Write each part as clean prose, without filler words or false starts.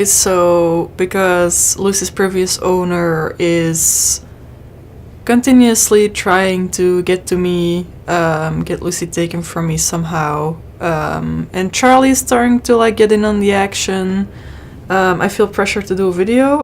So, because Lucy's previous owner is continuously trying to get to me, get Lucy taken from me somehow, and Charlie's starting to like get in on the action, I feel pressure to do a video.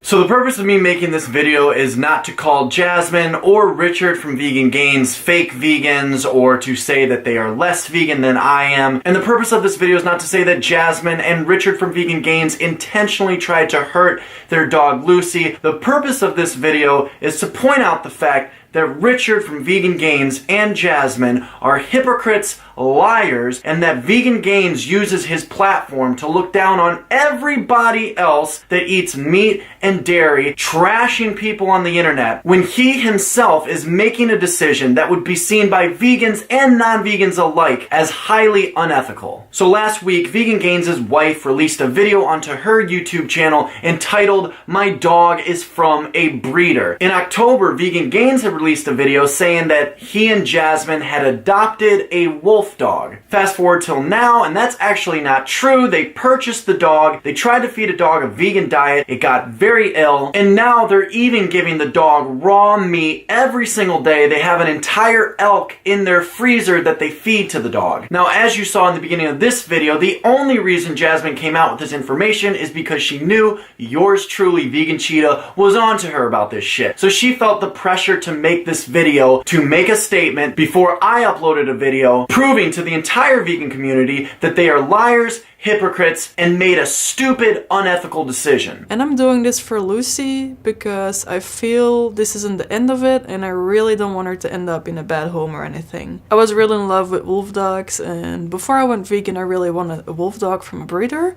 So the purpose of me making this video is not to call Jasmine or Richard from Vegan Gains fake vegans or to say that they are less vegan than I am. And the purpose of this video is not to say that Jasmine and Richard from Vegan Gains intentionally tried to hurt their dog Lucy. The purpose of this video is to point out the fact that Richard from Vegan Gains and Jasmine are hypocrites, liars, and that Vegan Gains uses his platform to look down on everybody else that eats meat and dairy, trashing people on the internet, when he himself is making a decision that would be seen by vegans and non-vegans alike as highly unethical. So last week, Vegan Gains' wife released a video onto her YouTube channel entitled, "My Dog is from a Breeder." In October, Vegan Gains had released a video saying that he and Jasmine had adopted a wolf dog. Fast forward till now, and that's actually not true. They purchased the dog, they tried to feed a dog a vegan diet, it got very ill, and now they're even giving the dog raw meat every single day. They have an entire elk in their freezer that they feed to the dog. Now, as you saw in the beginning of this video, the only reason Jasmine came out with this information is because she knew yours truly, Vegan Cheetah, was onto her about this shit. So she felt the pressure to make this video, to make a statement before I uploaded a video proving to the entire vegan community that they are liars, hypocrites, and made a stupid, unethical decision. And I'm doing this for Lucy because I feel this isn't the end of it, and I really don't want her to end up in a bad home or anything. I was really in love with wolf dogs, and before I went vegan I really wanted a wolf dog from a breeder,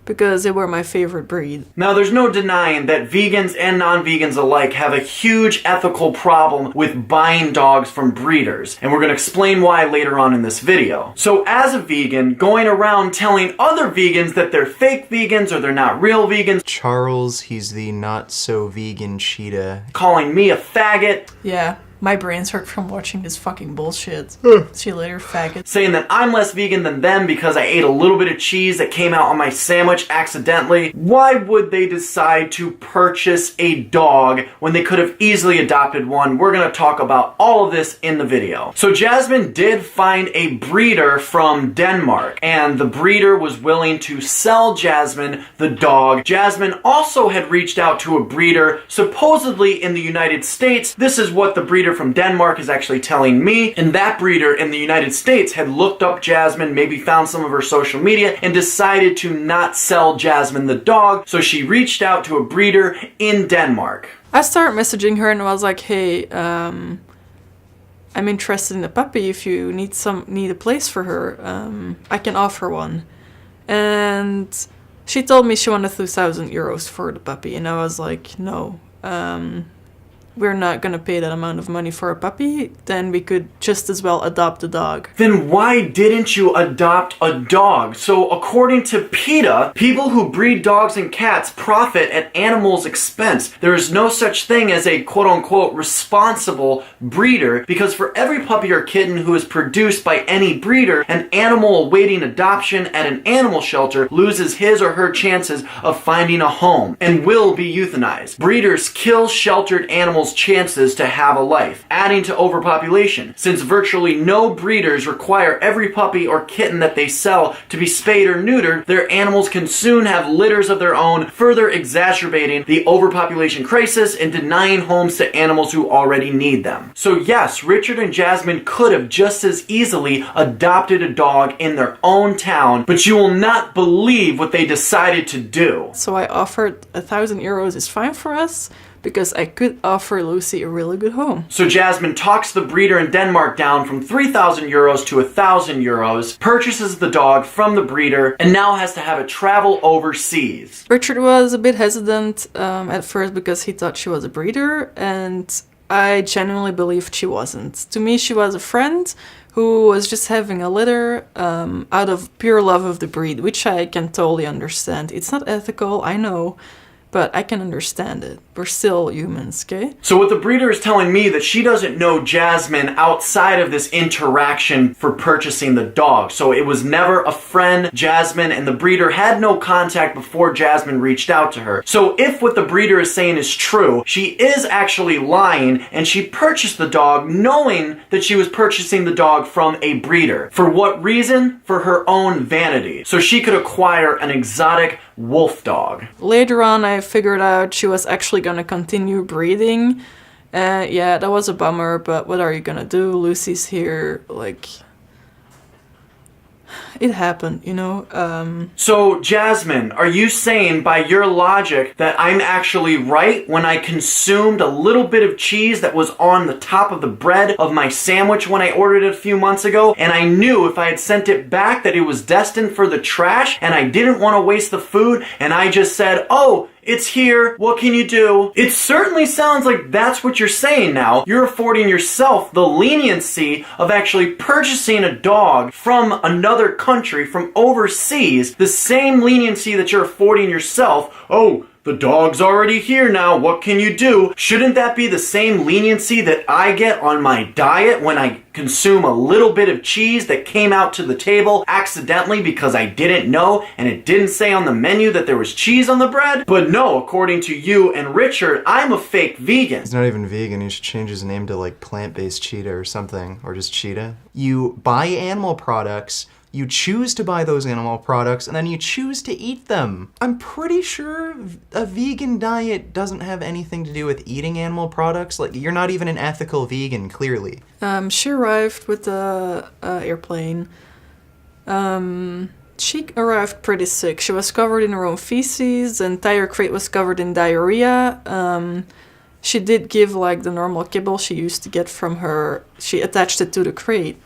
because they were my favorite breed. Now, there's no denying that vegans and non-vegans alike have a huge ethical problem with buying dogs from breeders, and we're going to explain why later on in this video. So as a vegan, going around telling other vegans that they're fake vegans or they're not real vegans, Charles, he's the not-so-vegan cheetah, calling me a faggot, Yeah, my brains hurt from watching this fucking bullshit. See you later, faggot. saying that I'm less vegan than them because I ate a little bit of cheese that came out on my sandwich accidentally. Why would they decide to purchase a dog when they could have easily adopted one? We're going to talk about all of this in the video. So Jasmine did find a breeder from Denmark, and the breeder was willing to sell Jasmine the dog. Jasmine also had reached out to a breeder supposedly in the United States. This is what the breeder from Denmark is actually telling me, and that breeder in the United States had looked up Jasmine, maybe found some of her social media, and decided to not sell Jasmine the dog, so she reached out to a breeder in Denmark. I started messaging her and I was like, hey, I'm interested in a puppy. If you need a place for her, I can offer one. And she told me she wanted 2,000 euros for the puppy, and I was like, no. We're not gonna pay that amount of money for a puppy, then we could just as well adopt a dog. Then why didn't you adopt a dog? So according to PETA, people who breed dogs and cats profit at animals' expense. There is no such thing as a quote-unquote responsible breeder, because for every puppy or kitten who is produced by any breeder, an animal awaiting adoption at an animal shelter loses his or her chances of finding a home and will be euthanized. Breeders kill sheltered animals' chances to have a life, adding to overpopulation. Since virtually no breeders require every puppy or kitten that they sell to be spayed or neutered, their animals can soon have litters of their own, further exacerbating the overpopulation crisis and denying homes to animals who already need them. So yes, Richard and Jasmine could have just as easily adopted a dog in their own town, but you will not believe what they decided to do. So I offered 1,000 euros is fine for us, because I could offer Lucy a really good home. So Jasmine talks the breeder in Denmark down from 3,000 euros to 1,000 euros, purchases the dog from the breeder, and now has to have it travel overseas. Richard was a bit hesitant at first because he thought she was a breeder, and I genuinely believed she wasn't. To me, she was a friend who was just having a litter out of pure love of the breed, which I can totally understand. It's not ethical, I know, but I can understand it. we're still humans, okay? So what the breeder is telling me that she doesn't know Jasmine outside of this interaction for purchasing the dog. So it was never a friend. Jasmine and the breeder had no contact before Jasmine reached out to her. So if what the breeder is saying is true, she is actually lying and she purchased the dog knowing that she was purchasing the dog from a breeder. For what reason? For her own vanity. So she could acquire an exotic wolf dog. Later on, I figured out she was actually going to continue breeding. Yeah, that was a bummer, but what are you going to do? Lucy's here, like... It happened, you know? So, Jasmine, are you saying by your logic that I'm actually right when I consumed a little bit of cheese that was on the top of the bread of my sandwich when I ordered it a few months ago, and I knew if I had sent it back that it was destined for the trash, and I didn't want to waste the food, and I just said, oh, it's here, what can you do? It certainly sounds like that's what you're saying now. You're affording yourself the leniency of actually purchasing a dog from another country, from overseas, the same leniency that you're affording yourself. Oh, the dog's already here now, what can you do? Shouldn't that be the same leniency that I get on my diet when I consume a little bit of cheese that came out to the table accidentally because I didn't know and it didn't say on the menu that there was cheese on the bread? But no, according to you and Richard, I'm a fake vegan. He's not even vegan, he should change his name to like plant-based cheetah or something, or just cheetah. You buy animal products, you choose to buy those animal products, and then you choose to eat them. I'm pretty sure a vegan diet doesn't have anything to do with eating animal products. Like, you're not even an ethical vegan, clearly. She arrived with the airplane. She arrived pretty sick. She was covered in her own feces, the entire crate was covered in diarrhea. She did give, like, the normal kibble she used to get from her. She attached it to the crate.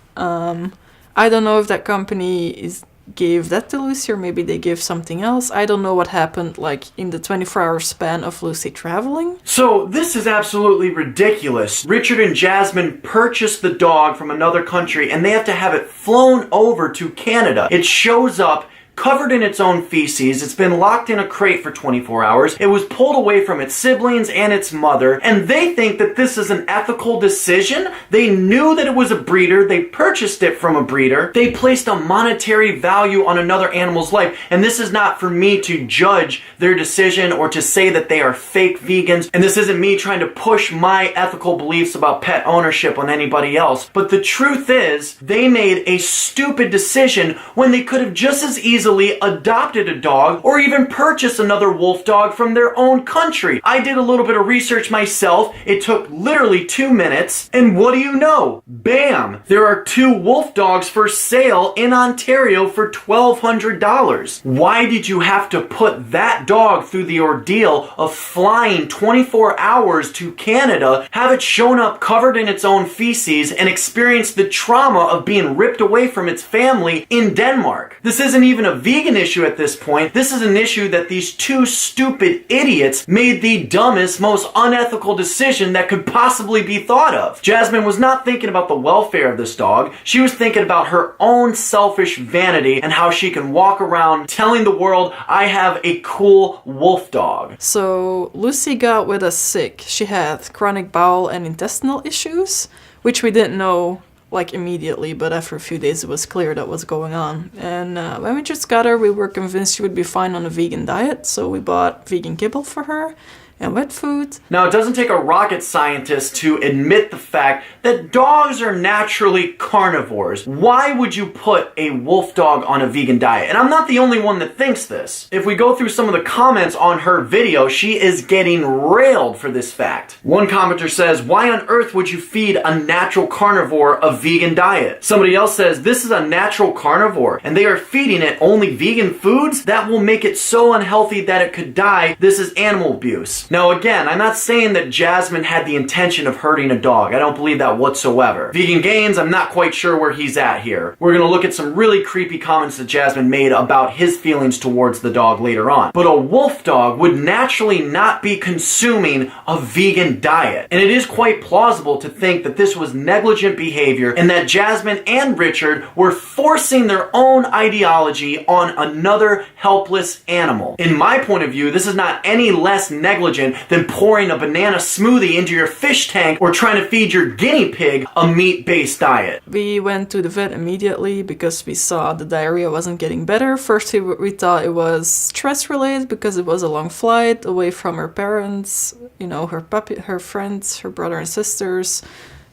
I don't know if that company gave that to Lucy or maybe they gave something else. I don't know what happened like in the 24-hour span of Lucy traveling. So this is absolutely ridiculous. Richard and Jasmine purchased the dog from another country and they have to have it flown over to Canada. It shows up covered in its own feces. It's been locked in a crate for 24 hours. It was pulled away from its siblings and its mother, and they think that this is an ethical decision. They knew that it was a breeder. They purchased it from a breeder. They placed a monetary value on another animal's life, and this is not for me to judge their decision or to say that they are fake vegans, and this isn't me trying to push my ethical beliefs about pet ownership on anybody else. But the truth is, they made a stupid decision when they could have just as easily adopted a dog or even purchased another wolf dog from their own country. I did a little bit of research myself. It took literally 2 minutes, and what do you know? Bam! There are 2 wolf dogs for sale in Ontario for $1,200. Why did you have to put that dog through the ordeal of flying 24 hours to Canada, have it shown up covered in its own feces, and experience the trauma of being ripped away from its family in Denmark? This isn't even a vegan issue at this point. This is an issue that these 2 stupid idiots made the dumbest, most unethical decision that could possibly be thought of. Jasmine was not thinking about the welfare of this dog. She was thinking about her own selfish vanity and how she can walk around telling the world, I have a cool wolf dog. So Lucy got with us sick. She had chronic bowel and intestinal issues, which we didn't know like immediately, but after a few days it was clear that was going on. And when we just got her, we were convinced she would be fine on a vegan diet, so we bought vegan kibble for her and wet food. Now, it doesn't take a rocket scientist to admit the fact that dogs are naturally carnivores. Why would you put a wolf dog on a vegan diet? And I'm not the only one that thinks this. If we go through some of the comments on her video, she is getting railed for this fact. One commenter says, why on earth would you feed a natural carnivore a vegan diet? Somebody else says, this is a natural carnivore and they are feeding it only vegan foods? That will make it so unhealthy that it could die. This is animal abuse. Now again, I'm not saying that Jasmine had the intention of hurting a dog. I don't believe that whatsoever. Vegan Gains, I'm not quite sure where he's at here. We're gonna look at some really creepy comments that Jasmine made about his feelings towards the dog later on. But a wolf dog would naturally not be consuming a vegan diet. And it is quite plausible to think that this was negligent behavior and that Jasmine and Richard were forcing their own ideology on another helpless animal. In my point of view, this is not any less negligent intelligent than pouring a banana smoothie into your fish tank or trying to feed your guinea pig a meat-based diet. We went to the vet immediately because we saw the diarrhea wasn't getting better. First we thought it was stress related because it was a long flight away from her parents, you know, her puppy, her friends, her brother and sisters.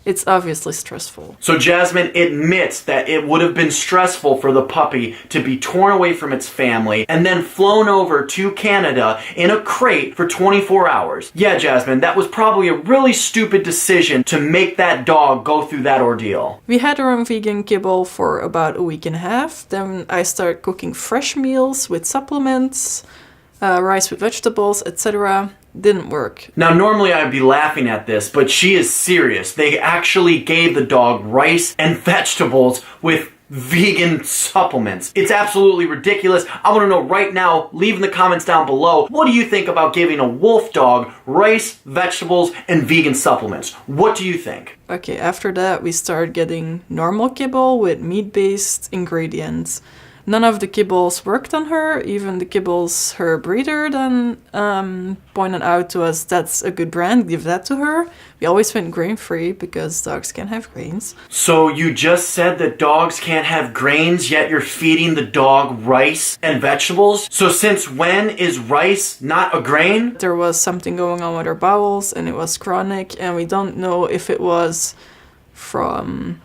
It's obviously stressful. So Jasmine admits that it would have been stressful for the puppy to be torn away from its family and then flown over to Canada in a crate for 24 hours. Yeah, Jasmine, that was probably a really stupid decision to make that dog go through that ordeal. We had her on vegan kibble for about a week and a half. Then I started cooking fresh meals with supplements, rice with vegetables, etc. Didn't work. Now, normally I'd be laughing at this, but she is serious. They actually gave the dog rice and vegetables with vegan supplements. It's absolutely ridiculous. I want to know right now, leave in the comments down below, what do you think about giving a wolf dog rice, vegetables, and vegan supplements? What do you think? Okay, after that we started getting normal kibble with meat-based ingredients. None of the kibbles worked on her, even the kibbles her breeder then pointed out to us, that's a good brand, give that to her. We always went grain-free because dogs can't have grains. So you just said that dogs can't have grains, yet you're feeding the dog rice and vegetables? So since when is rice not a grain? There was something going on with her bowels and it was chronic, and we don't know if it was from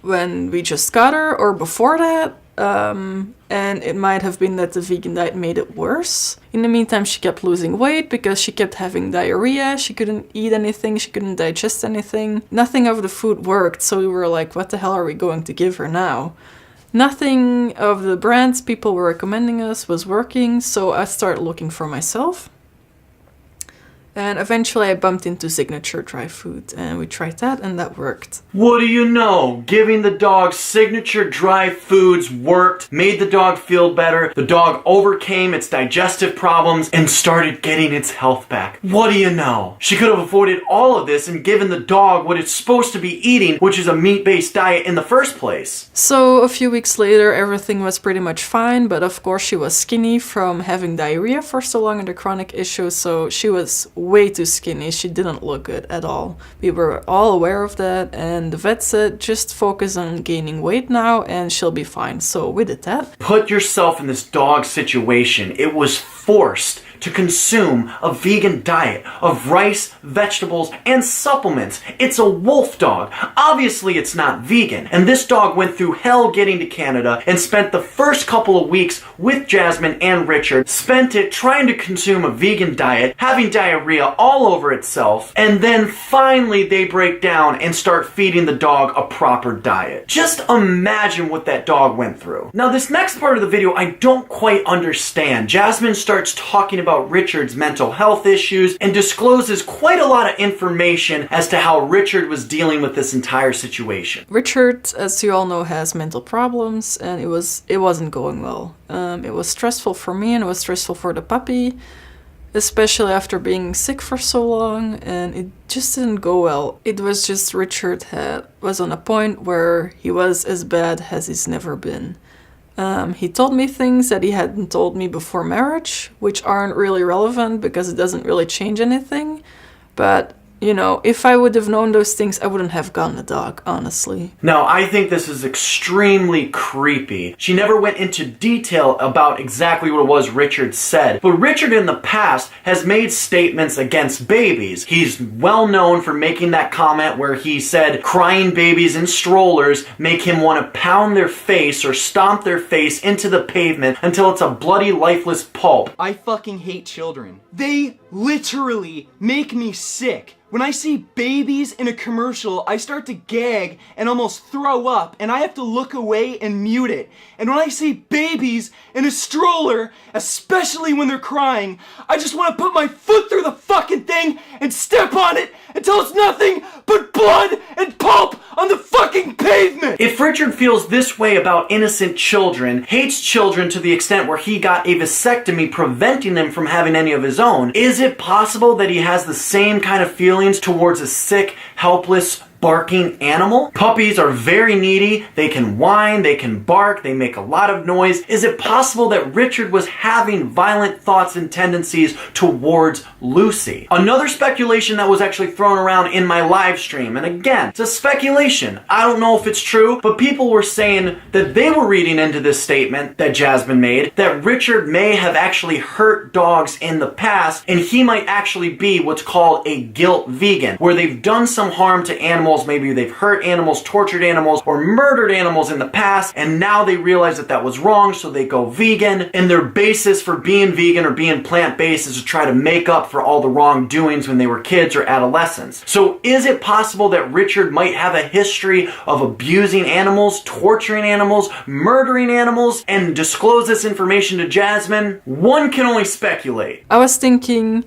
when we just got her or before that. And it might have been that the vegan diet made it worse. In the meantime, she kept losing weight because she kept having diarrhea. She couldn't eat anything. She couldn't digest anything. Nothing of the food worked. So we were like, what the hell are we going to give her now? Nothing of the brands people were recommending us was working. So I started looking for myself. And eventually I bumped into Signature Dry Food and we tried that and that worked. What do you know? Giving the dog Signature Dry Foods worked, made the dog feel better, the dog overcame its digestive problems and started getting its health back. What do you know? She could have avoided all of this and given the dog what it's supposed to be eating, which is a meat-based diet in the first place. So a few weeks later everything was pretty much fine, but of course she was skinny from having diarrhea for so long and the chronic issue, so she was way too skinny. She didn't look good at all. We were all aware of that and the vet said just focus on gaining weight now and she'll be fine. So we did that. Put yourself in this dog situation. It was forced to consume a vegan diet of rice, vegetables, and supplements. It's a wolf dog. Obviously it's not vegan. And this dog went through hell getting to Canada and spent the first couple of weeks with Jasmine and Richard, spent it trying to consume a vegan diet, having diarrhea all over itself, and then finally they break down and start feeding the dog a proper diet. Just imagine what that dog went through. Now this next part of the video I don't quite understand. Jasmine starts talking about Richard's mental health issues and discloses quite a lot of information as to how Richard was dealing with this entire situation. Richard, as you all know, has mental problems and it wasn't going well. It was stressful for me and it was stressful for the puppy, especially after being sick for so long, and it just didn't go well. It was just Richard was on a point where he was as bad as he's never been. He told me things that he hadn't told me before marriage, which aren't really relevant because it doesn't really change anything. But, you know, if I would have known those things, I wouldn't have gotten a dog, honestly. Now, I think this is extremely creepy. She never went into detail about exactly what it was Richard said, but Richard in the past has made statements against babies. He's well known for making that comment where he said crying babies in strollers make him want to pound their face or stomp their face into the pavement until it's a bloody, lifeless pulp. I fucking hate children. They literally make me sick. When I see babies in a commercial, I start to gag and almost throw up, and I have to look away and mute it. And when I see babies in a stroller, especially when they're crying, I just want to put my foot through the fucking thing and step on it until it's nothing but blood and pulp on the fucking pavement! If Richard feels this way about innocent children, hates children to the extent where he got a vasectomy preventing them from having any of his own, is it possible that he has the same kind of feelings towards a sick, helpless barking animal? Puppies are very needy. They can whine, they can bark, they make a lot of noise. Is it possible that Richard was having violent thoughts and tendencies towards Lucy? Another speculation that was actually thrown around in my live stream, and again, it's a speculation. I don't know if it's true, but people were saying that they were reading into this statement that Jasmine made, that Richard may have actually hurt dogs in the past, and he might actually be what's called a guilt vegan, where they've done some harm to animals, maybe they've hurt animals, tortured animals, or murdered animals in the past, and now they realize that that was wrong, so they go vegan, and their basis for being vegan or being plant-based is to try to make up for all the wrongdoings when they were kids or adolescents. So is it possible that Richard might have a history of abusing animals, torturing animals, murdering animals, and disclose this information to Jasmine? One can only speculate. I was thinking,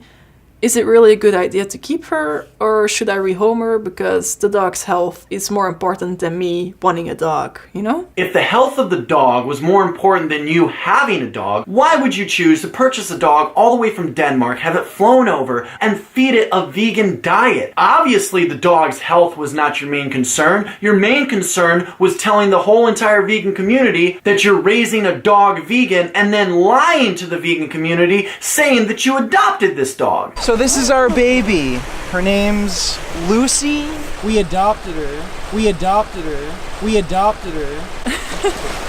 is it really a good idea to keep her, or should I rehome her because the dog's health is more important than me wanting a dog, you know? If the health of the dog was more important than you having a dog, why would you choose to purchase a dog all the way from Denmark, have it flown over, and feed it a vegan diet? Obviously, the dog's health was not your main concern. Your main concern was telling the whole entire vegan community that you're raising a dog vegan and then lying to the vegan community saying that you adopted this dog. So this is our baby. Her name's Lucy. We adopted her. We adopted her. We adopted her.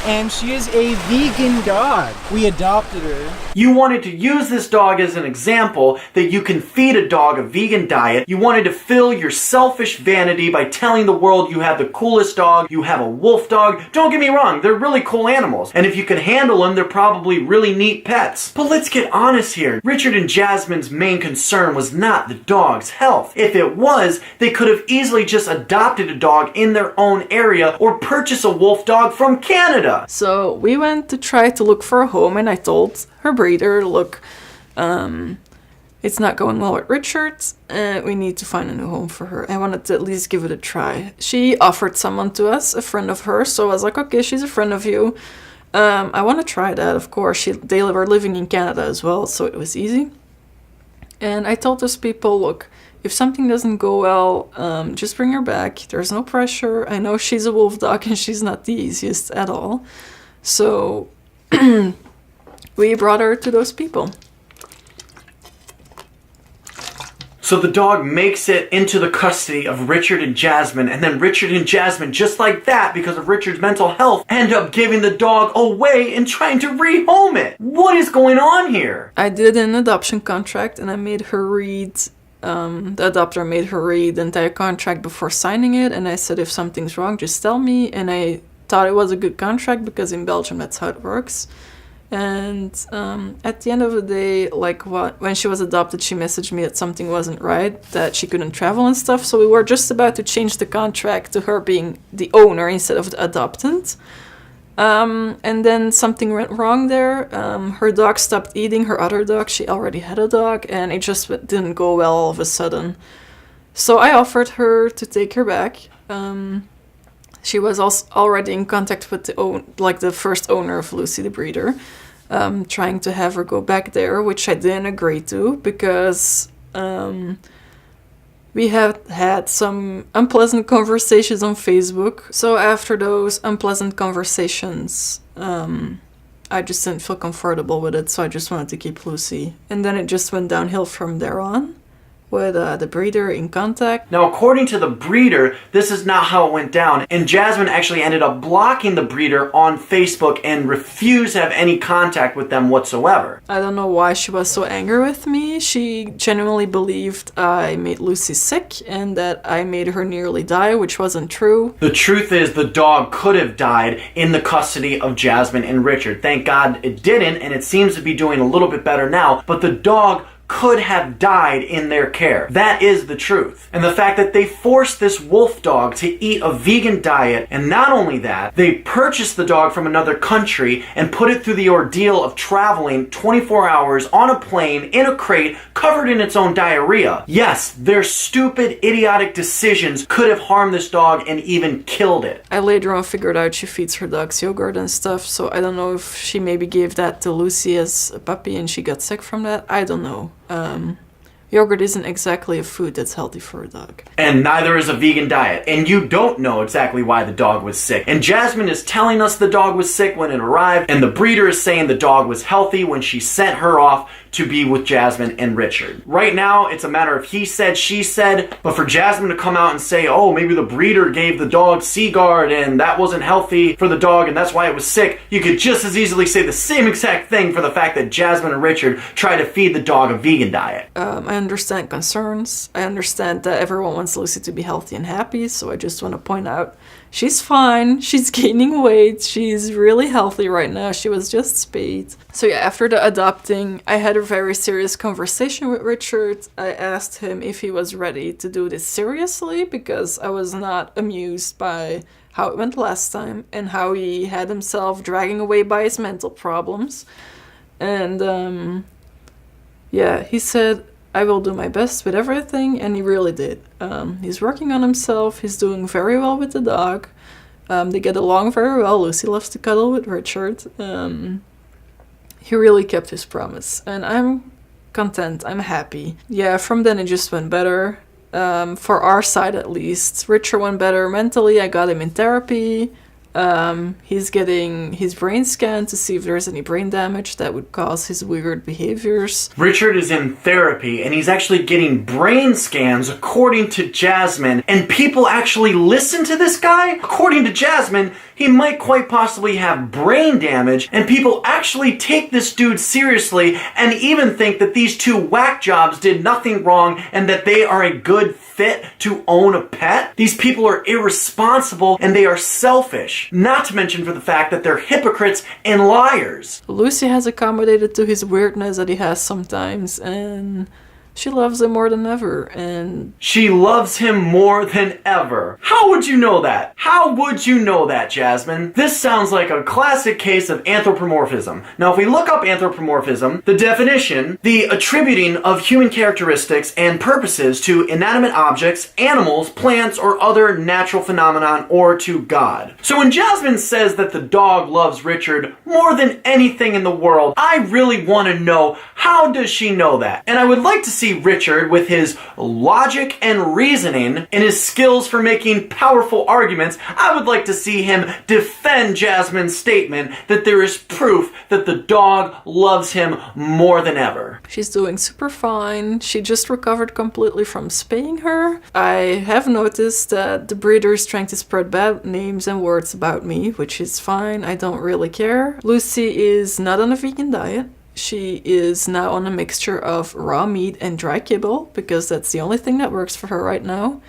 And she is a vegan dog. We adopted her. You wanted to use this dog as an example that you can feed a dog a vegan diet. You wanted to fill your selfish vanity by telling the world you have the coolest dog, you have a wolf dog. Don't get me wrong, they're really cool animals. And if you can handle them, they're probably really neat pets. But let's get honest here. Richard and Jasmine's main concern was not the dog's health. If it was, they could have easily just adopted a dog in their own area or purchase a wolf dog from Canada. So we went to try to look for a home, and I told her breeder, look, it's not going well with Richard, we need to find a new home for her. I wanted to at least give it a try. She offered someone to us, a friend of hers, so I was like, okay, she's a friend of you. I want to try that, of course. They were living in Canada as well, so it was easy. And I told those people, look, if something doesn't go well, just bring her back. There's no pressure. I know she's a wolf dog and she's not the easiest at all. So we brought her to those people. So the dog makes it into the custody of Richard and Jasmine, and then Richard and Jasmine, just like that, because of Richard's mental health, end up giving the dog away and trying to rehome it. What is going on here? I did an adoption contract, and I made her read, the adopter made her read the entire contract before signing it, and I said, if something's wrong, just tell me. And I thought it was a good contract because in Belgium that's how it works. And at the end of the day, like when she was adopted, she messaged me that something wasn't right, that she couldn't travel and stuff. So we were just about to change the contract to her being the owner instead of the adoptant. And then something went wrong there. Her dog stopped eating her other dog. She already had a dog, and it just didn't go well all of a sudden. So I offered her to take her back. She was also already in contact with the first owner of Lucy, the breeder, trying to have her go back there, which I didn't agree to because we have had some unpleasant conversations on Facebook. So after those unpleasant conversations, I just didn't feel comfortable with it, so I just wanted to keep Lucy. And then it just went downhill from there on, with the breeder in contact. Now, according to the breeder, this is not how it went down, and Jasmine actually ended up blocking the breeder on Facebook and refused to have any contact with them whatsoever. I don't know why she was so angry with me. She genuinely believed I made Lucy sick and that I made her nearly die, which wasn't true. The truth is the dog could have died in the custody of Jasmine and Richard. Thank God it didn't, and it seems to be doing a little bit better now, but the dog could have died in their care. That is the truth. And the fact that they forced this wolf dog to eat a vegan diet, and not only that, they purchased the dog from another country and put it through the ordeal of traveling 24 hours on a plane in a crate covered in its own diarrhea. Yes, their stupid, idiotic decisions could have harmed this dog and even killed it. I later on figured out she feeds her dogs yogurt and stuff, so I don't know if she maybe gave that to Lucy as a puppy and she got sick from that. I don't know. yogurt isn't exactly a food that's healthy for a dog. And neither is a vegan diet. And you don't know exactly why the dog was sick. And Jasmine is telling us the dog was sick when it arrived, and the breeder is saying the dog was healthy when she sent her off to be with Jasmine and Richard. Right now, it's a matter of he said, she said, but for Jasmine to come out and say, oh, maybe the breeder gave the dog Seaguard and that wasn't healthy for the dog and that's why it was sick, you could just as easily say the same exact thing for the fact that Jasmine and Richard tried to feed the dog a vegan diet. I understand concerns. I understand that everyone wants Lucy to be healthy and happy, so I just want to point out she's fine. She's gaining weight. She's really healthy right now. She was just spayed. So yeah, after the adopting, I had a very serious conversation with Richard. I asked him if he was ready to do this seriously because I was not amused by how it went last time and how he had himself dragging away by his mental problems. And yeah, he said, I will do my best with everything, and he really did. He's working on himself. He's doing very well with the dog. They get along very well. Lucy loves to cuddle with Richard. He really kept his promise, and I'm content. I'm happy. Yeah, from then it just went better. For our side at least. Richard went better mentally. I got him in therapy. He's getting his brain scanned to see if there's any brain damage that would cause his weird behaviors. Richard is in therapy and he's actually getting brain scans according to Jasmine, and people actually listen to this guy? According to Jasmine, he might quite possibly have brain damage, and people actually take this dude seriously and even think that these two whack jobs did nothing wrong and that they are a good fit to own a pet. These people are irresponsible and they are selfish. Not to mention for the fact that they're hypocrites and liars. Lucy has accommodated to his weirdness that he has sometimes, and she loves him more than ever, and... She loves him more than ever. How would you know that? How would you know that, Jasmine? This sounds like a classic case of anthropomorphism. Now, if we look up anthropomorphism, the definition, the attributing of human characteristics and purposes to inanimate objects, animals, plants, or other natural phenomenon, or to God. So when Jasmine says that the dog loves Richard more than anything in the world, I really want to know, how does she know that? And I would like to see Richard with his logic and reasoning and his skills for making powerful arguments. I would like to see him defend Jasmine's statement that there is proof that the dog loves him more than ever. She's doing super fine. She just recovered completely from spaying her. I have noticed that the breeder is trying to spread bad names and words about me, which is fine. I don't really care. Lucy is not on a vegan diet. She is now on a mixture of raw meat and dry kibble because that's the only thing that works for her right now.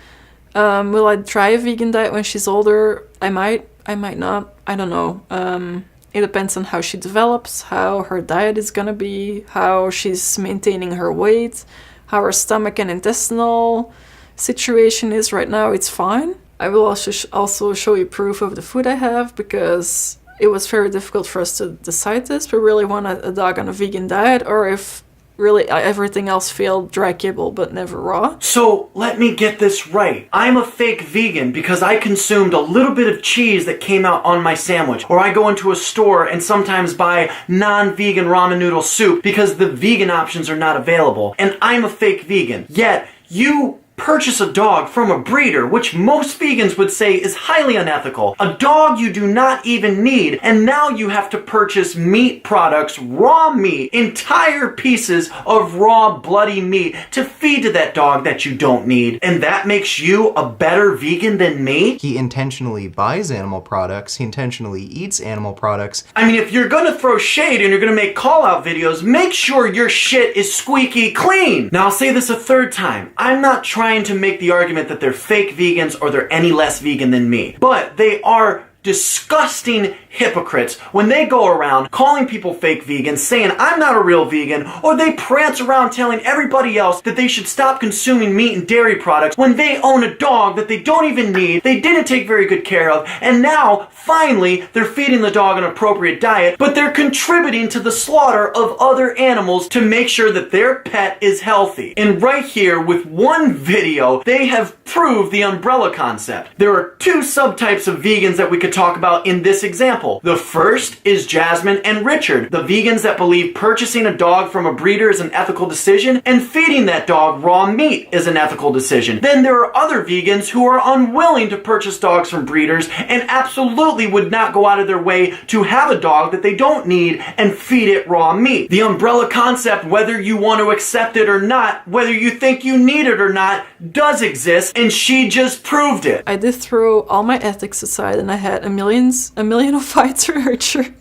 Will I try a vegan diet when she's older? I might not. I don't know. It depends on how she develops, how her diet is gonna be, how she's maintaining her weight, how her stomach and intestinal situation is right now. It's fine. I will also show you proof of the food I have because it was very difficult for us to decide this. We really want a dog on a vegan diet, or if really everything else failed, dry kibble but never raw. So let me get this right. I'm a fake vegan because I consumed a little bit of cheese that came out on my sandwich. Or I go into a store and sometimes buy non-vegan ramen noodle soup because the vegan options are not available. And I'm a fake vegan. Yet you purchase a dog from a breeder, which most vegans would say is highly unethical. A dog you do not even need, and now you have to purchase meat products, raw meat, entire pieces of raw bloody meat to feed to that dog that you don't need. And that makes you a better vegan than me? He intentionally buys animal products. He intentionally eats animal products. I mean, if you're gonna throw shade and you're gonna make call-out videos, make sure your shit is squeaky clean. Now, I'll say this a third time. I'm not trying to make the argument that they're fake vegans or they're any less vegan than me, but they are disgusting hypocrites when they go around calling people fake vegans, saying I'm not a real vegan, or they prance around telling everybody else that they should stop consuming meat and dairy products when they own a dog that they don't even need, they didn't take very good care of, and now finally they're feeding the dog an appropriate diet, but they're contributing to the slaughter of other animals to make sure that their pet is healthy. And right here with one video, they have proved the umbrella concept. There are two subtypes of vegans that we could talk about in this example. The first is Jasmine and Richard, the vegans that believe purchasing a dog from a breeder is an ethical decision and feeding that dog raw meat is an ethical decision. Then there are other vegans who are unwilling to purchase dogs from breeders and absolutely would not go out of their way to have a dog that they don't need and feed it raw meat. The umbrella concept, whether you want to accept it or not, whether you think you need it or not, does exist, and she just proved it. I did throw all my ethics aside and I had a million of fights for Richard.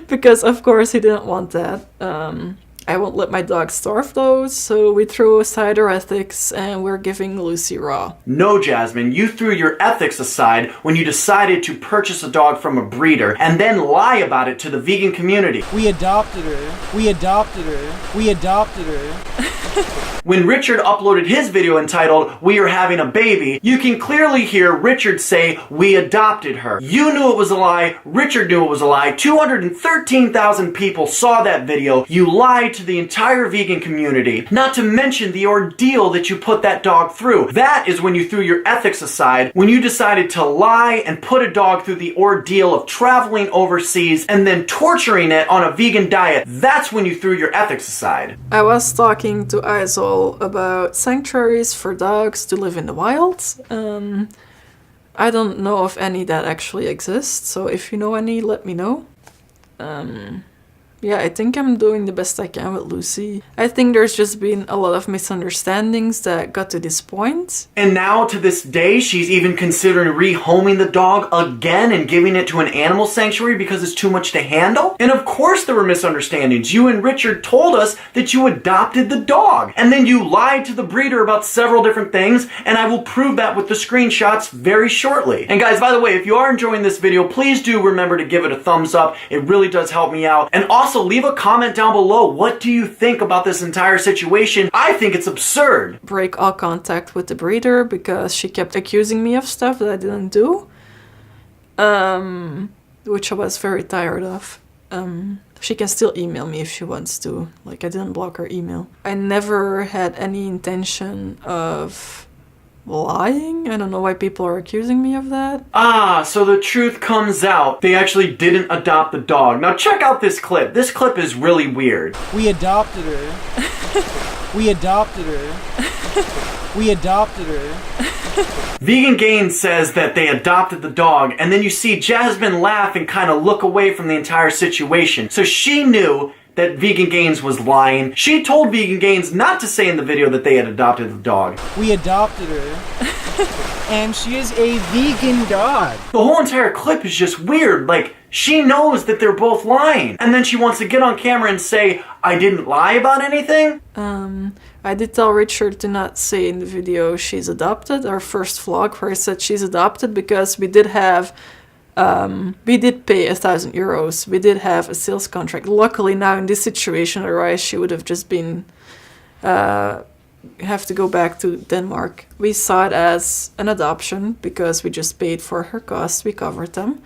Because of course he didn't want that. I won't let my dog starve though, so we threw aside our ethics and we're giving Lucy raw. No, Jasmine, you threw your ethics aside when you decided to purchase a dog from a breeder and then lie about it to the vegan community. We adopted her. We adopted her. We adopted her. When Richard uploaded his video entitled, "We Are Having a Baby," you can clearly hear Richard say, "We adopted her." You knew it was a lie, Richard knew it was a lie, 213,000 people saw that video. You lied to the entire vegan community, not to mention the ordeal that you put that dog through. That is when you threw your ethics aside, when you decided to lie and put a dog through the ordeal of traveling overseas and then torturing it on a vegan diet. That's when you threw your ethics aside. I was talking to Isol about sanctuaries for dogs to live in the wild. I don't know of any that actually exist, so if you know any, let me know. Yeah, I think I'm doing the best I can with Lucy. I think there's just been a lot of misunderstandings that got to this point. And now, to this day, she's even considering rehoming the dog again and giving it to an animal sanctuary because it's too much to handle? And of course there were misunderstandings. You and Richard told us that you adopted the dog. And then you lied to the breeder about several different things, and I will prove that with the screenshots very shortly. And guys, by the way, if you are enjoying this video, please do remember to give it a thumbs up. It really does help me out. And also, leave a comment down below. What do you think about this entire situation? I think it's absurd. Break all contact with the breeder because she kept accusing me of stuff that I didn't do. Which I was very tired of. She can still email me if she wants to. Like, I didn't block her email. I never had any intention of lying. I don't know why people are accusing me of that. Ah, so the truth comes out. They actually didn't adopt the dog. Now check out this clip. This clip is really weird. We adopted her. We adopted her. We adopted her. Vegan Gains says that they adopted the dog, and then you see Jasmine laugh and kind of look away from the entire situation. So she knew that Vegan Gains was lying. She told Vegan Gains not to say in the video that they had adopted the dog. We adopted her. And she is a vegan dog. The whole entire clip is just weird. Like, she knows that they're both lying. And then she wants to get on camera and say, "I didn't lie about anything?" I did tell Richard to not say in the video she's adopted. Our first vlog where I said she's adopted because we did have we did pay 1,000 euros. We did have a sales contract. Luckily now in this situation, otherwise she would have just been have to go back to Denmark. We saw it as an adoption because we just paid for her costs. We covered them.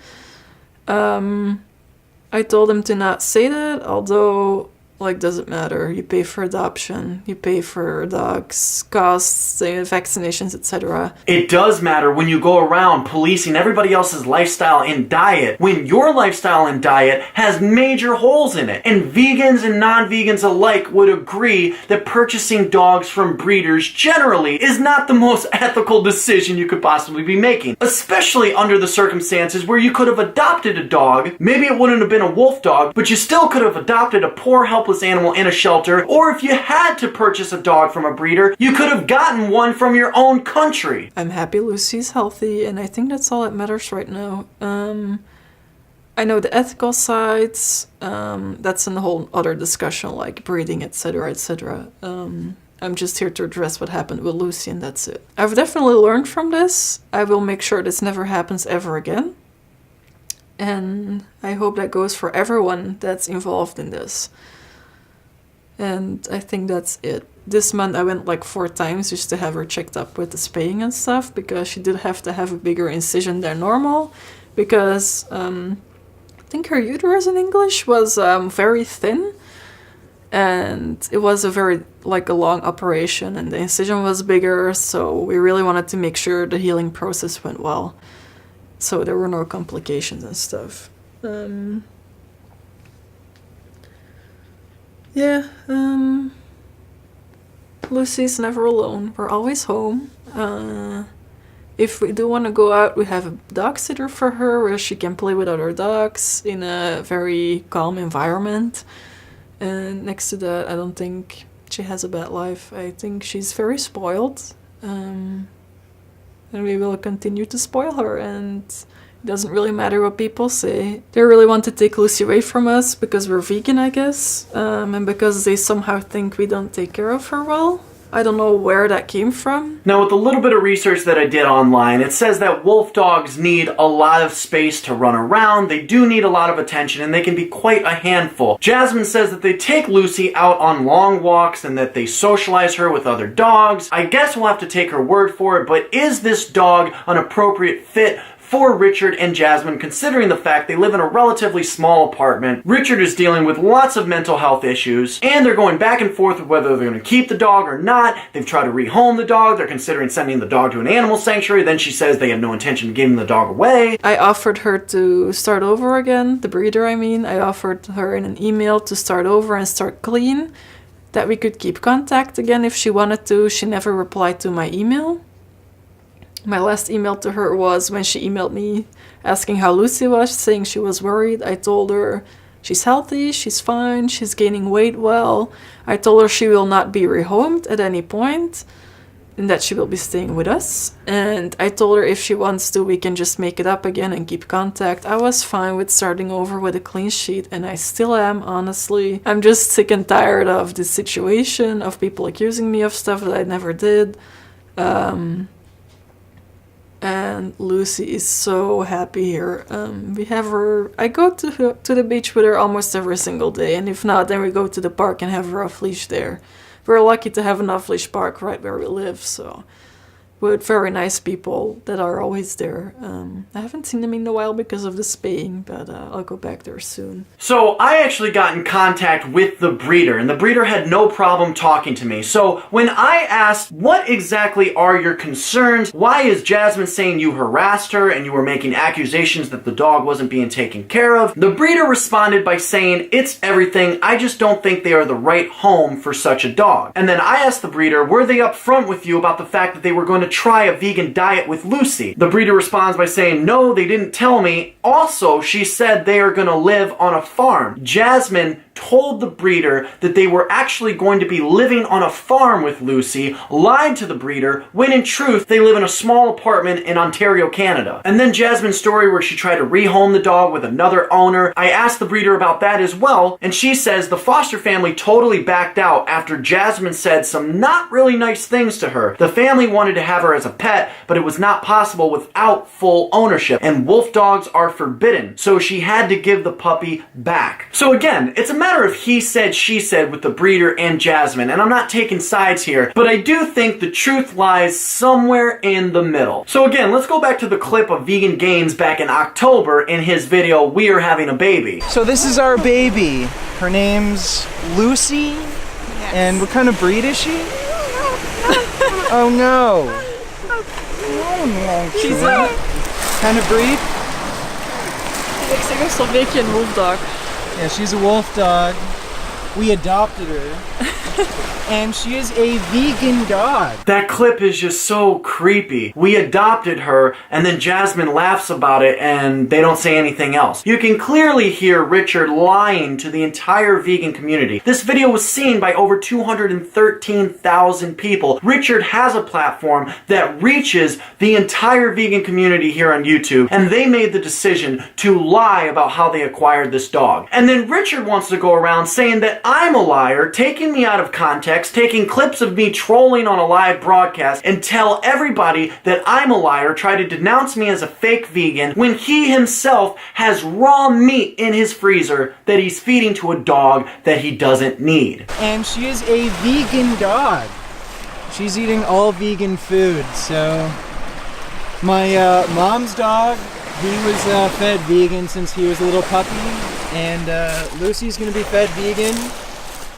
I told him to not say that, although, like, doesn't matter. You pay for adoption, you pay for dogs, costs, vaccinations, etc. It does matter when you go around policing everybody else's lifestyle and diet, when your lifestyle and diet has major holes in it. And vegans and non-vegans alike would agree that purchasing dogs from breeders generally is not the most ethical decision you could possibly be making. Especially under the circumstances where you could have adopted a dog, maybe it wouldn't have been a wolf dog, but you still could have adopted a poor, helpless animal in a shelter, or if you had to purchase a dog from a breeder, you could have gotten one from your own country. I'm happy Lucy's healthy, and I think that's all that matters right now. I know the ethical sides, that's a whole other discussion, like breeding, etc., etc. I'm just here to address what happened with Lucy, and that's it. I've definitely learned from this. I will make sure this never happens ever again. And I hope that goes for everyone that's involved in this. And I think that's it. This month I went like 4 times just to have her checked up with the spaying and stuff, because she did have to have a bigger incision than normal, because I think her uterus in English was very thin, and it was a long operation, and the incision was bigger, so we really wanted to make sure the healing process went well. so there were no complications and stuff. Yeah, Lucy's never alone. We're always home. If we do want to go out, we have a dog sitter for her where she can play with other dogs in a very calm environment. And next to that, I don't think she has a bad life. I think she's very spoiled. And we will continue to spoil her. And it doesn't really matter what people say. They really want to take Lucy away from us because we're vegan, I guess. And because they somehow think we don't take care of her well. I don't know where that came from. Now, with a little bit of research that I did online, it says that wolf dogs need a lot of space to run around. They do need a lot of attention, and they can be quite a handful. Jasmine says that they take Lucy out on long walks and that they socialize her with other dogs. I guess we'll have to take her word for it, but is this dog an appropriate fit for Richard and Jasmine, considering the fact they live in a relatively small apartment? Richard is dealing with lots of mental health issues, and they're going back and forth with whether they're going to keep the dog or not. They've tried to rehome the dog. They're considering sending the dog to an animal sanctuary. Then she says they have no intention of giving the dog away. I offered her to start over again, the breeder I mean. I offered her in an email to start over and start clean, that we could keep contact again if she wanted to. She never replied to my email. My last email to her was when she emailed me asking how Lucy was, saying she was worried. I told her she's healthy, she's fine, she's gaining weight well. I told her she will not be rehomed at any point and that she will be staying with us. And I told her if she wants to, we can just make it up again and keep contact. I was fine with starting over with a clean sheet, and I still am, honestly. I'm just sick and tired of this situation, of people accusing me of stuff that I never did. And Lucy is so happy here. We have her. I go to the beach with her almost every single day, and if not, then we go to the park and have her off leash there. We're lucky to have an off leash park right where we live, so with very nice people that are always there. I haven't seen them in a while because of the spaying, but I'll go back there soon. So I actually got in contact with the breeder, and the breeder had no problem talking to me. So when I asked, what exactly are your concerns? Why is Jasmine saying you harassed her and you were making accusations that the dog wasn't being taken care of? The breeder responded by saying, it's everything. I just don't think they are the right home for such a dog. And then I asked the breeder, were they upfront with you about the fact that they were going to try a vegan diet with Lucy? The breeder responds by saying, no, they didn't tell me. Also, she said they are going to live on a farm. Jasmine told the breeder that they were actually going to be living on a farm with Lucy, lied to the breeder, when in truth they live in a small apartment in Ontario, Canada. And then Jasmine's story where she tried to rehome the dog with another owner. I asked the breeder about that as well, and she says the foster family totally backed out after Jasmine said some not really nice things to her. The family wanted to have her as a pet, but it was not possible without full ownership, and wolf dogs are forbidden, so she had to give the puppy back. So again, it's a matter of he said, she said with the breeder and Jasmine, and I'm not taking sides here, but I do think the truth lies somewhere in the middle. So again, let's go back to the clip of Vegan Games back in October in his video, We Are Having a Baby. So this is our baby. Her name's Lucy. Yes. And what kind of breed is she? Oh no. She's a kind of breed? looks like a Slovakian wolf dog. Yeah, she's a wolf dog. We adopted her. And she is a vegan dog. That clip is just so creepy. We adopted her, and then Jasmine laughs about it, and they don't say anything else. You can clearly hear Richard lying to the entire vegan community. This video was seen by over 213,000 people. Richard has a platform that reaches the entire vegan community here on YouTube, and they made the decision to lie about how they acquired this dog. And then Richard wants to go around saying that I'm a liar, taking me out of context, taking clips of me trolling on a live broadcast, and tell everybody that I'm a liar, try to denounce me as a fake vegan, when he himself has raw meat in his freezer that he's feeding to a dog that he doesn't need. And she is a vegan dog. She's eating all vegan food, so... My mom's dog, he was fed vegan since he was a little puppy, and Lucy's gonna be fed vegan.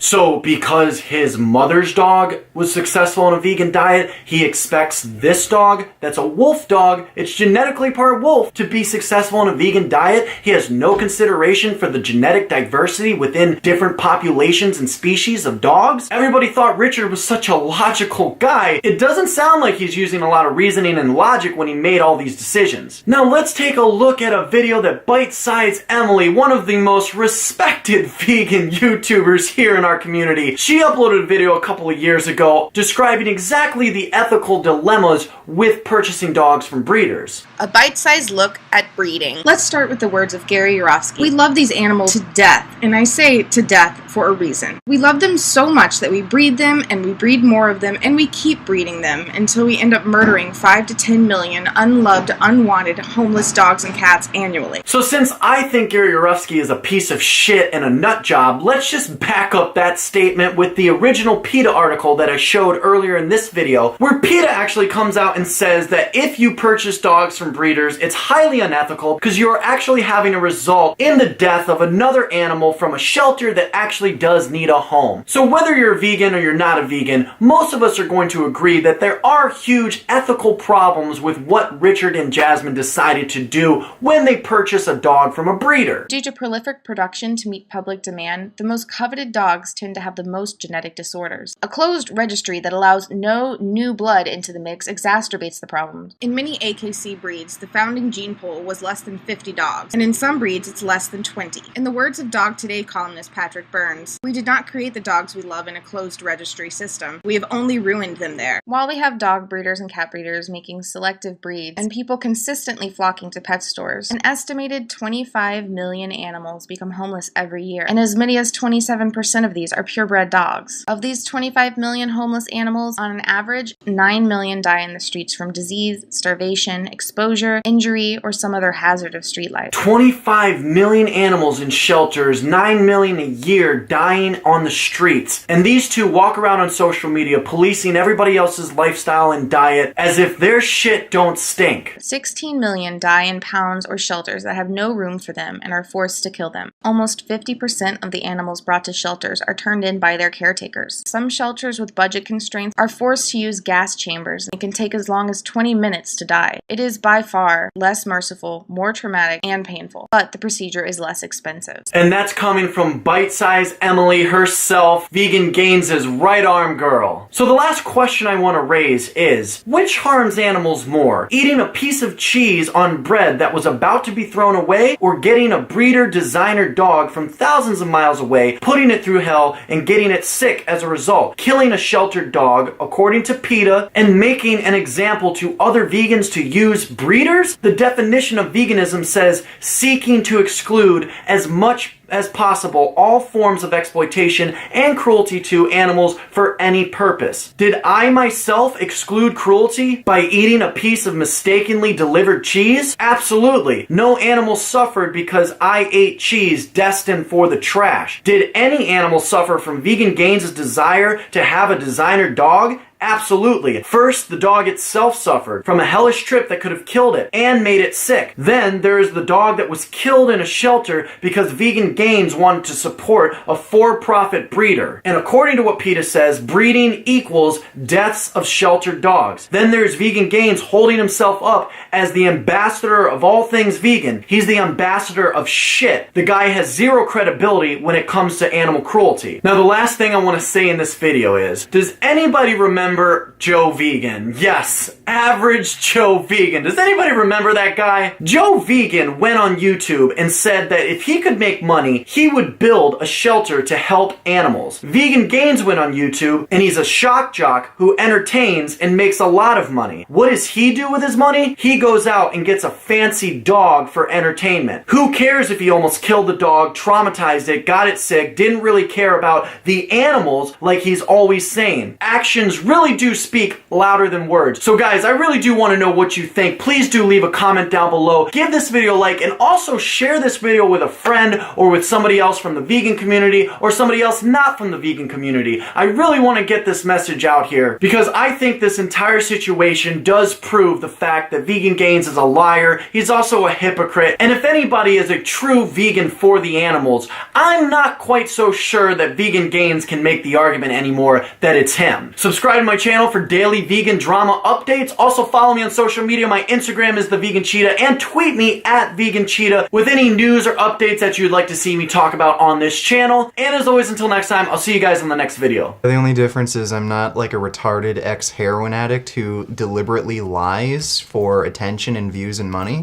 So because his mother's dog was successful on a vegan diet, he expects this dog, that's a wolf dog, it's genetically part wolf, to be successful on a vegan diet. He has no consideration for the genetic diversity within different populations and species of dogs. Everybody thought Richard was such a logical guy. It doesn't sound like he's using a lot of reasoning and logic when he made all these decisions. Now let's take a look at a video that Bite Size Emily, one of the most respected vegan YouTubers here in our community, she uploaded a video a couple of years ago describing exactly the ethical dilemmas with purchasing dogs from breeders. A bite-sized look at breeding. Let's start with the words of Gary Yourofsky. We love these animals to death, and I say to death for a reason. We love them so much that we breed them, and we breed more of them, and we keep breeding them until we end up murdering 5 to 10 million unloved, unwanted, homeless dogs and cats annually. So since I think Gary Yourofsky is a piece of shit and a nut job, let's just back up that statement with the original PETA article that I showed earlier in this video, where PETA actually comes out and says that if you purchase dogs from breeders, it's highly unethical because you're actually having a result in the death of another animal from a shelter that actually does need a home. So whether you're a vegan or you're not a vegan, most of us are going to agree that there are huge ethical problems with what Richard and Jasmine decided to do when they purchase a dog from a breeder. Due to prolific production to meet public demand, the most coveted dogs tend to have the most genetic disorders. A closed registry that allows no new blood into the mix exacerbates the problem. In many AKC breeds, the founding gene pool was less than 50 dogs, and in some breeds it's less than 20. In the words of Dog Today columnist Patrick Burns, "We did not create the dogs we love in a closed registry system. We have only ruined them there." While we have dog breeders and cat breeders making selective breeds, and people consistently flocking to pet stores, an estimated 25 million animals become homeless every year, and as many as 27% of these are purebred dogs. Of these 25 million homeless animals, on an average, 9 million die in the streets from disease, starvation, exposure, injury, or some other hazard of street life. 25 million animals in shelters, 9 million a year dying on the streets. And these two walk around on social media policing everybody else's lifestyle and diet as if their shit don't stink. 16 million die in pounds or shelters that have no room for them and are forced to kill them. Almost 50% of the animals brought to shelters are turned in by their caretakers. Some shelters with budget constraints are forced to use gas chambers and can take as long as 20 minutes to die. It is by far less merciful, more traumatic, and painful, but the procedure is less expensive. And that's coming from Bite Size Emily herself, Vegan Gains' right arm girl. So the last question I want to raise is, which harms animals more? Eating a piece of cheese on bread that was about to be thrown away, or getting a breeder designer dog from thousands of miles away, putting it through hell and getting it sick as a result, killing a sheltered dog, according to PETA, and making an example to other vegans to use breeders? The definition of veganism says seeking to exclude as much as possible all forms of exploitation and cruelty to animals for any purpose. Did I myself exclude cruelty by eating a piece of mistakenly delivered cheese? Absolutely. No animal suffered because I ate cheese destined for the trash. Did any animal suffer from Vegan Gains' desire to have a designer dog? Absolutely. First, the dog itself suffered from a hellish trip that could have killed it and made it sick. Then there is the dog that was killed in a shelter because Vegan Gains wanted to support a for-profit breeder. And according to what PETA says, breeding equals deaths of sheltered dogs. Then there's Vegan Gains holding himself up as the ambassador of all things vegan. He's the ambassador of shit. The guy has zero credibility when it comes to animal cruelty. Now, the last thing I want to say in this video is, does anybody remember Joe Vegan? Yes, average Joe Vegan. Does anybody remember that guy? Joe Vegan went on YouTube and said that if he could make money, he would build a shelter to help animals. Vegan Gains went on YouTube and he's a shock jock who entertains and makes a lot of money. What does he do with his money? He goes out and gets a fancy dog for entertainment. Who cares if he almost killed the dog, traumatized it, got it sick, didn't really care about the animals like he's always saying. Actions really do speak louder than words. So guys, I really do want to know what you think. Please do leave a comment down below. Give this video a like and also share this video with a friend or with somebody else from the vegan community or somebody else not from the vegan community. I really want to get this message out here because I think this entire situation does prove the fact that Vegan Gains is a liar. He's also a hypocrite. And if anybody is a true vegan for the animals, I'm not quite so sure that Vegan Gains can make the argument anymore that it's him. Subscribe to my channel for daily vegan drama updates. Also follow me on social media. My Instagram is The Vegan Cheetah, and tweet me at Vegan Cheetah with any news or updates that you'd like to see me talk about on this channel. And as always, until next time, I'll see you guys in the next video. The only difference is I'm not like a retarded ex-heroin addict who deliberately lies for attention and views and money.